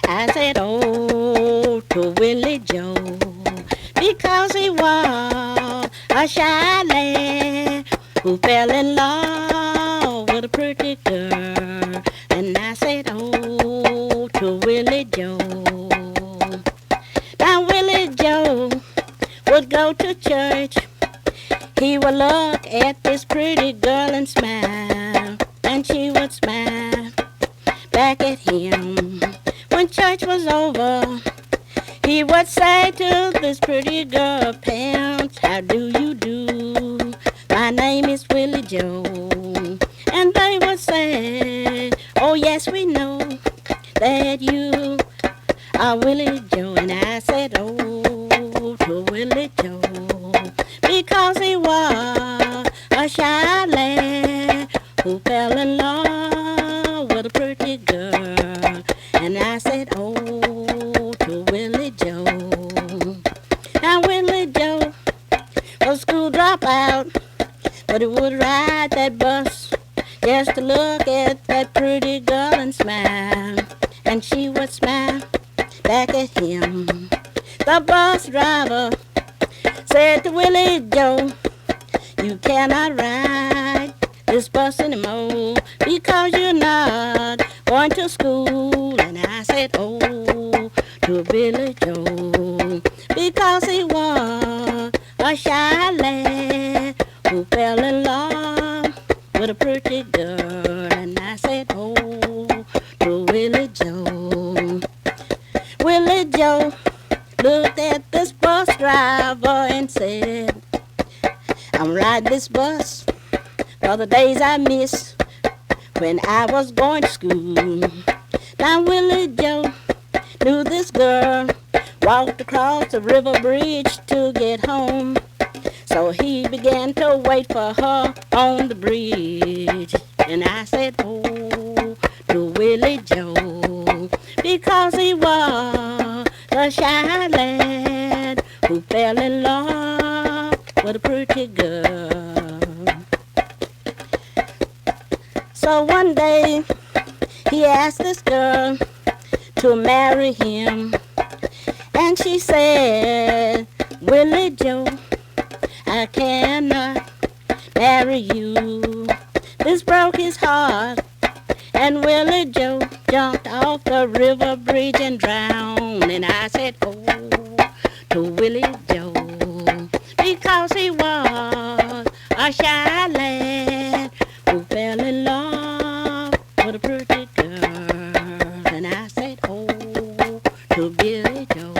I said, oh, to Willie Joe, because he was a shy lad who fell in love with a pretty girl. And I said, oh, to Willie Joe. Now Willie Joe would go to church. He would look at this pretty girl and smile, and she would smile back at him. When church was over, he would say to this pretty girl, "Pants, how do you do? My name is Willie Joe." And they would say, "Oh yes, we know that you are Willie Joe." And I said, "Oh, to Willie Joe, because he was a shy lad who fell in love with a pretty girl." And I said, "Oh, to Willie Joe." Now Willie Joe was a school dropout, but he would ride that bus just to look at that pretty girl and smile, and she would smile back at him. The bus driver said to Willie Joe, "You cannot ride this bus anymore because you're not going to school." And I said, "Oh, to Willie Joe, because he was a shy lad who fell in love with a pretty girl." And I said, "Oh, to Willie Joe." Willie Joe looked at this bus driver and said, "I'm riding this bus for the days I missed when I was going to school." Now Willie Joe knew this girl walked across the river bridge to get home, so he began to wait for her on the bridge. And I said, "Oh, to Willie Joe, because he was a shy lad who fell in love with a pretty girl." So one day he asked this girl to marry him, and she said, "Willie Joe, I cannot marry you." This broke his heart, and Willie Joe jumped off the river bridge and drowned. And I said, "Oh, to Willie Joe, because he was a shy lad who fell in love with a pretty girl." And I said, "Oh, to Billy Joe,